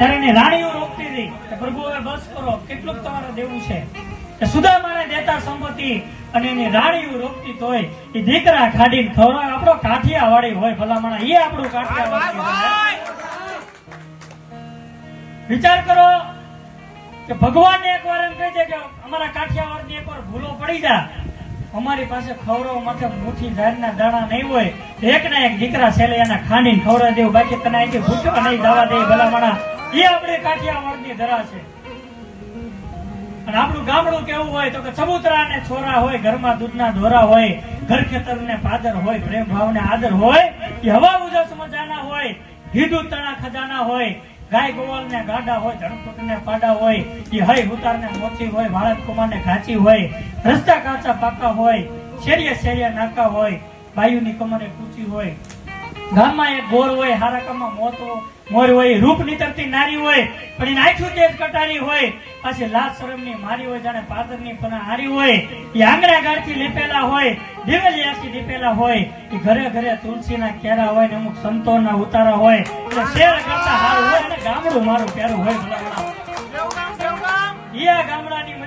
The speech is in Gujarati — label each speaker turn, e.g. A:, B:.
A: ત્યારે એની રાણીઓ રોકતી હતી કે પ્રભુ હવે બસ કરો, કેટલુંક તમારે દેવું છે. સુદામાને દેતા સંપત્તિ અને એની રાણીઓ રોકતી તોય એ દીકરા ખાડીને ખવડાવે. આપણો કાઠિયાવાડી હોય ભલામણા, એ આપણું કાઠિયાવાડી હોય. વિચાર કરો કે ભગવાનને એકવાર એમ કહી દે કે અમારા કાઠિયાવાડની એકવાર ભૂલો પડી જાય, અમારી પાસે ખવડાવવા માટે મુઠ્ઠી ધારના દાણા નહીં હોય, એક ના એક દીકરા છેલ્લે એના ખાંડીને ખવડાવી દેવું, બાકી તને અહીંથી ભૂખ્યો નહીં જવા દે ભલામણા. એ આપણી કાઠિયાવાડની ધરા છે. અને આપણું ગામડું કેવું હોય તો કે ચબૂતરા ને છોરા હોય, ઘરમાં દૂધના દોરા હોય, ઘર ખેતર ને પાદર હોય, પ્રેમ ભાવ ને આદર હોય, એ હવા ઉજસ મજાના હોય, હિદુ તણા ખજાના હોય, ગાય ગોવાળ ને ગાડા હોય, ધણપટ ને પાડા હોય, એ હય ઉતાર ને મોતી હોય, વાળા કુમાર ને ઘાંચી હોય, રસ્તા કાચા પાકા હોય, શેરીએ શેરીએ નાકા હોય, બાયુની કમરે કૂચી હોય, ગામમાં એક ગોર હોય, હારા કામમાં મોર હોય, રૂપ નીતરતી નારી હોય, પણ એને આખું તેજ કટારી હોય, પાછી લાજ શરમની મારી હોય, જાણે પાદરની પણ હારી હોય, એ આંગણા ગાળથી લીપેલા હોય, દિવેલી આખી દીપેલા હોય, એ ઘરે ઘરે તુલસીના કેરા હોય ને અમુક સંતોના ઉતારા હોય, એટલે શેર કરતા હારું હોય અને ગામડું મારું પ્યારું હોય. એ આ ગામડાની